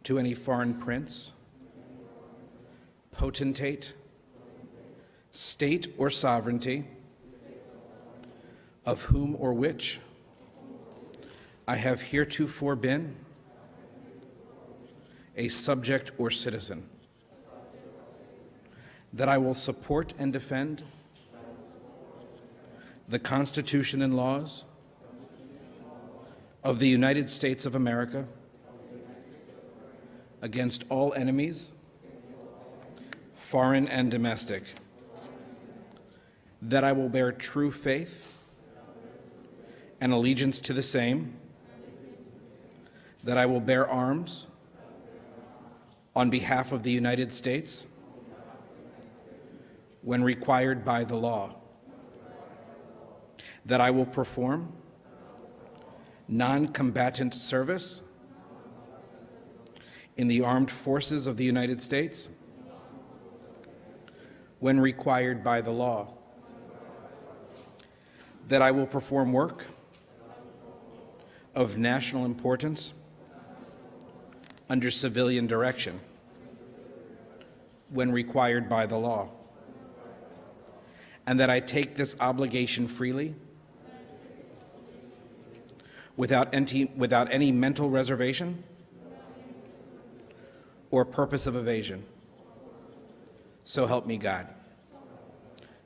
to any foreign prince, potentate, state or sovereignty, of whom or which I have heretofore been a subject or citizen, that I will support and defend the Constitution and laws of the United States of America against all enemies, foreign and domestic, that I will bear true faith and allegiance to the same, that I will bear arms on behalf of the United States when required by the law, that I will perform non-combatant service in the armed forces of the United States when required by the law, that I will perform work of national importance under civilian direction when required by the law, and that I take this obligation freely without any mental reservation or purpose of evasion. So help me God.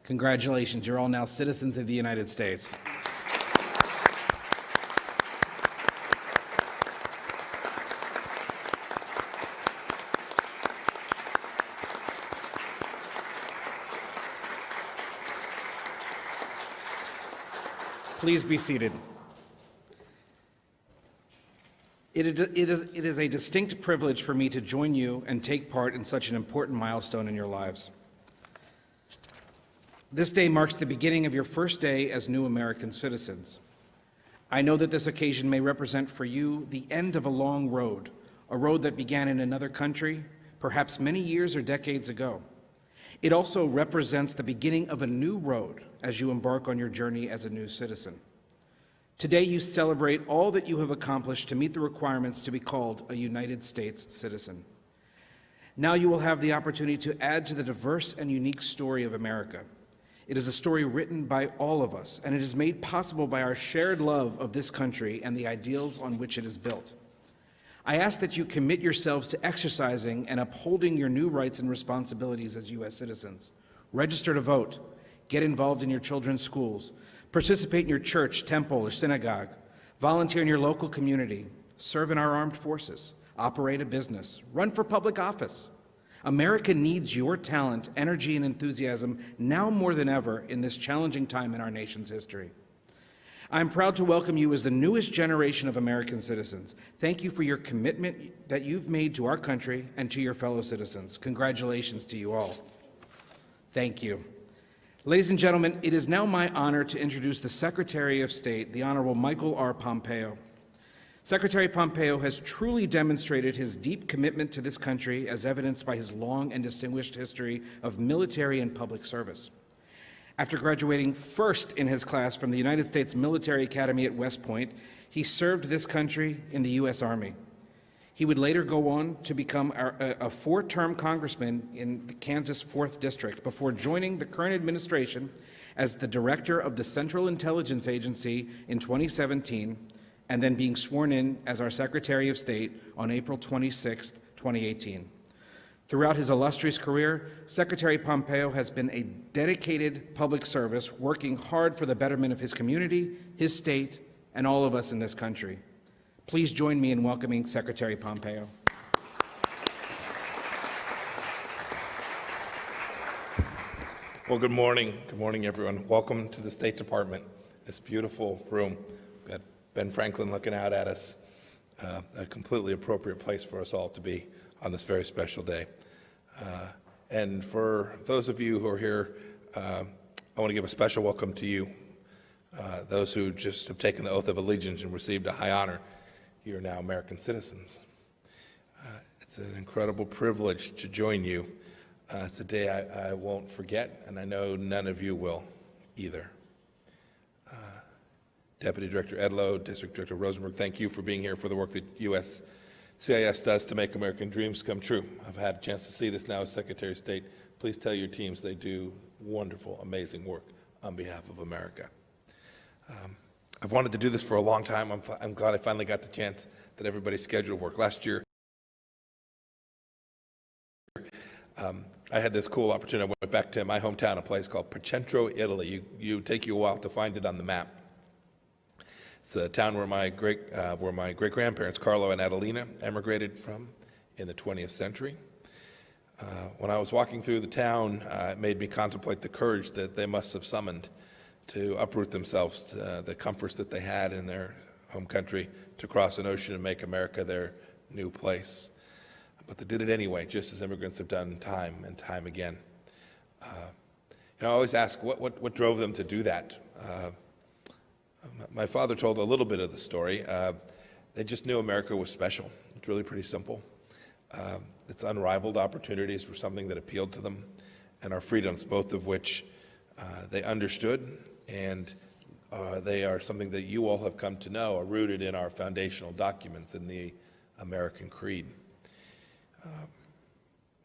Congratulations, you're all now citizens of the United States. Please be seated. It is a distinct privilege for me to join you and take part in such an important milestone in your lives. This day marks the beginning of your first day as new American citizens. I know that this occasion may represent for you the end of a long road, a road that began in another country, perhaps many years or decades ago. It also represents the beginning of a new road as you embark on your journey as a new citizen. Today you celebrate all that you have accomplished to meet the requirements to be called a United States citizen. Now you will have the opportunity to add to the diverse and unique story of America. It is a story written by all of us, and it is made possible by our shared love of this country and the ideals on which it is built. I ask that you commit yourselves to exercising and upholding your new rights and responsibilities as U.S. citizens. Register to vote, get involved in your children's schools, participate in your church, temple, or synagogue, volunteer in your local community, serve in our armed forces, operate a business, run for public office. America needs your talent, energy, and enthusiasm now more than ever in this challenging time in our nation's history. I'm proud to welcome you as the newest generation of American citizens. Thank you for your commitment that you've made to our country and to your fellow citizens. Congratulations to you all. Thank you. Ladies and gentlemen, it is now my honor to introduce the Secretary of State, the Honorable Michael R. Pompeo. Secretary Pompeo has truly demonstrated his deep commitment to this country as evidenced by his long and distinguished history of military and public service. After graduating first in his class from the United States Military Academy at West Point, he served this country in the U.S. Army. He would later go on to become a four-term congressman in the Kansas 4th District before joining the current administration as the director of the Central Intelligence Agency in 2017, and then being sworn in as our Secretary of State on April 26, 2018. Throughout his illustrious career, Secretary Pompeo has been a dedicated public service, working hard for the betterment of his community, his state, and all of us in this country. Please join me in welcoming Secretary Pompeo. Well, good morning. Good morning, everyone. Welcome to the State Department, this beautiful room. We've got Ben Franklin looking out at us, a completely appropriate place for us all to be on this very special day. And for those of you who are here, I want to give a special welcome to you, those who just have taken the oath of allegiance and received a high honor. You are now American citizens. It's an incredible privilege to join you. It's a day I won't forget, and I know none of you will either. Deputy Director Edlow, District Director Rosenberg, thank you for being here for the work that USCIS does to make American dreams come true. I've had a chance to see this now as Secretary of State. Please tell your teams they do wonderful, amazing work on behalf of America. I've wanted to do this for a long time. I'm glad I finally got the chance that everybody's schedule worked. Last year, I had this cool opportunity. I went back to my hometown, a place called Pompeo, Italy. You take you a while to find it on the map. It's a town where my great-grandparents, Carlo and Adelina, emigrated from in the 20th century. When I was walking through the town, it made me contemplate the courage that they must have summoned to uproot themselves, the comforts that they had in their home country, to cross an ocean and make America their new place. But they did it anyway, just as immigrants have done time and time again. I always ask, what drove them to do that? My father told a little bit of the story. They just knew America was special. It's really pretty simple. Its unrivaled opportunities were something that appealed to them, and our freedoms, both of which they understood, and they are something that you all have come to know, are rooted in our foundational documents in the American Creed.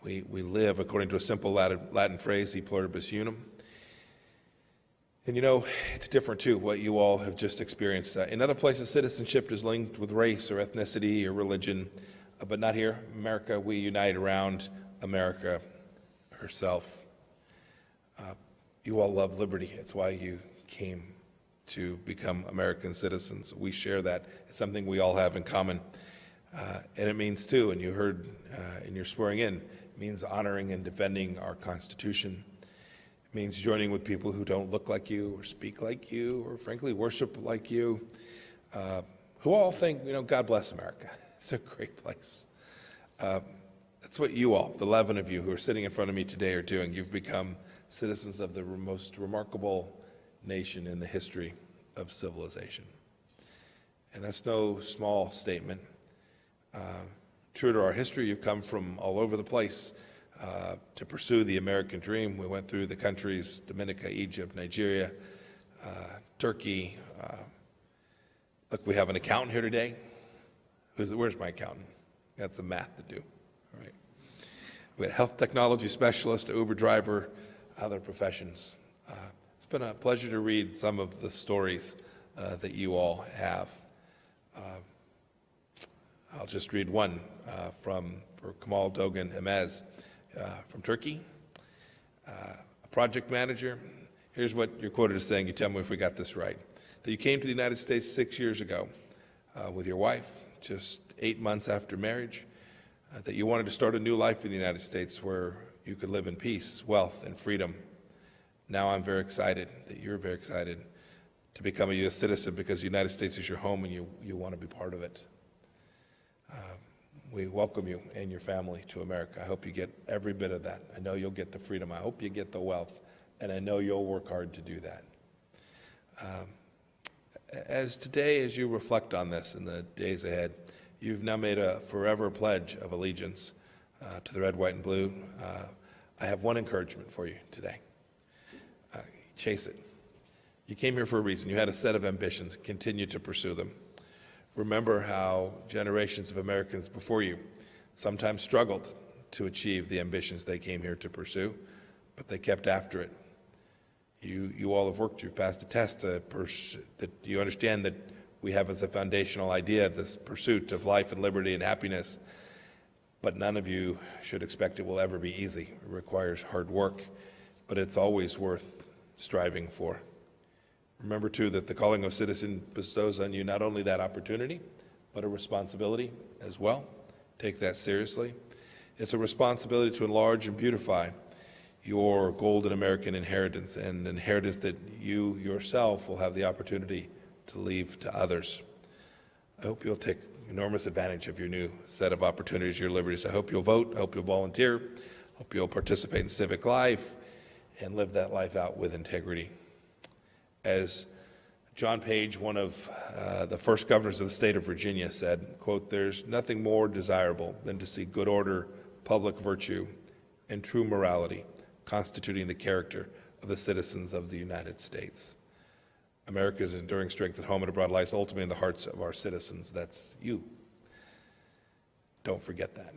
We live according to a simple Latin phrase, e pluribus unum. And it's different too, what you all have just experienced. In other places, citizenship is linked with race or ethnicity or religion, but not here. America, we unite around America herself. You all love liberty. It's why you came to become American citizens. We share that. It's something we all have in common. And it means too, and you heard in your swearing in, it means honoring and defending our Constitution. It means joining with people who don't look like you or speak like you or frankly worship like you, who all think, God bless America. It's a great place. That's what you all, the 11 of you who are sitting in front of me today, are doing. You've become citizens of the most remarkable nation in the history of civilization. And that's no small statement. True to our history, you've come from all over the place to pursue the American dream. We went through the countries, Dominica, Egypt, Nigeria, Turkey. Look, we have an accountant here today. Where's my accountant? Got some math to do. All right. We had a health technology specialist, an Uber driver, other professions. It's been a pleasure to read some of the stories that you all have. I'll just read one for Kamal Dogan Emez from Turkey, a project manager. Here's what you're quoted as saying. You tell me if we got this right. That you came to the United States 6 years ago with your wife, just 8 months after marriage, that you wanted to start a new life in the United States where you could live in peace, wealth, and freedom. Now I'm very excited that you're very excited to become a U.S. citizen because the United States is your home and you want to be part of it. We welcome you and your family to America. I hope you get every bit of that. I know you'll get the freedom. I hope you get the wealth, and I know you'll work hard to do that. As you reflect on this in the days ahead, you've now made a forever pledge of allegiance to the red, white, and blue. I have one encouragement for you today. Chase it. You came here for a reason. You had a set of ambitions. Continue to pursue them. Remember how generations of Americans before you sometimes struggled to achieve the ambitions they came here to pursue, but they kept after it. You all have worked, you've passed a test that you understand that we have as a foundational idea this pursuit of life and liberty and happiness, but none of you should expect it will ever be easy. It requires hard work, but it's always worth striving for. Remember, too, that the calling of citizen bestows on you not only that opportunity, but a responsibility as well. Take that seriously. It's a responsibility to enlarge and beautify your golden American inheritance, and inheritance that you yourself will have the opportunity to leave to others. I hope you'll take enormous advantage of your new set of opportunities, your liberties. I hope you'll vote. I hope you'll volunteer. I hope you'll participate in civic life and live that life out with integrity. As John Page, one of the first governors of the state of Virginia, said, quote, "There's nothing more desirable than to see good order, public virtue, and true morality constituting the character of the citizens of the United States." America's enduring strength at home and abroad lies ultimately in the hearts of our citizens. That's you. Don't forget that.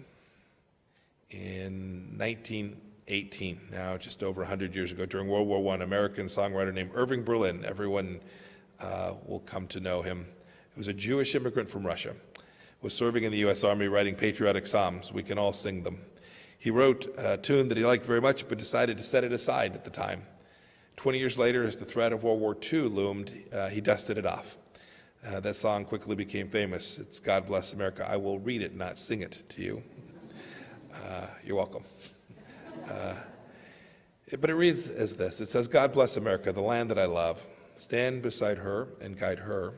In 1918, now just over 100 years ago, during World War I, an American songwriter named Irving Berlin, everyone will come to know him. He was a Jewish immigrant from Russia, was serving in the U.S. Army writing patriotic psalms. We can all sing them. He wrote a tune that he liked very much, but decided to set it aside at the time. 20 years later, as the threat of World War II loomed, he dusted it off. That song quickly became famous. It's God Bless America. I will read it, not sing it to you. You're welcome. But it reads as this. It says, God bless America, the land that I love. Stand beside her and guide her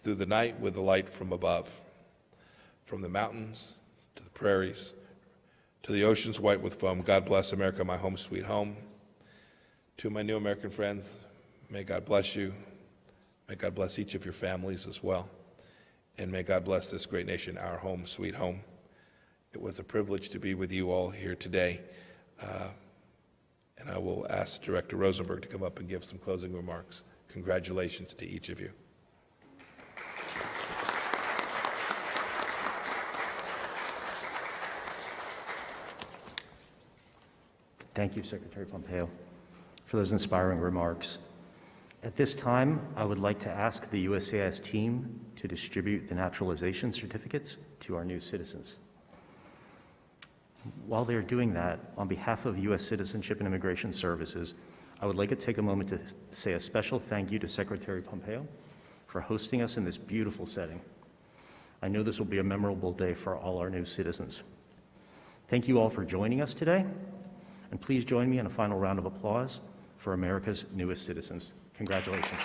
through the night with the light from above. From the mountains to the prairies, to the oceans white with foam, God bless America, my home sweet home. To my new American friends, may God bless you. May God bless each of your families as well. And may God bless this great nation, our home sweet home. It was a privilege to be with you all here today. And I will ask Director Rosenberg to come up and give some closing remarks. Congratulations to each of you. Thank you, Secretary Pompeo, for those inspiring remarks. At this time, I would like to ask the USCIS team to distribute the naturalization certificates to our new citizens. While they're doing that, on behalf of U.S. Citizenship and Immigration Services, I would like to take a moment to say a special thank you to Secretary Pompeo for hosting us in this beautiful setting. I know this will be a memorable day for all our new citizens. Thank you all for joining us today, and please join me in a final round of applause for America's newest citizens. Congratulations.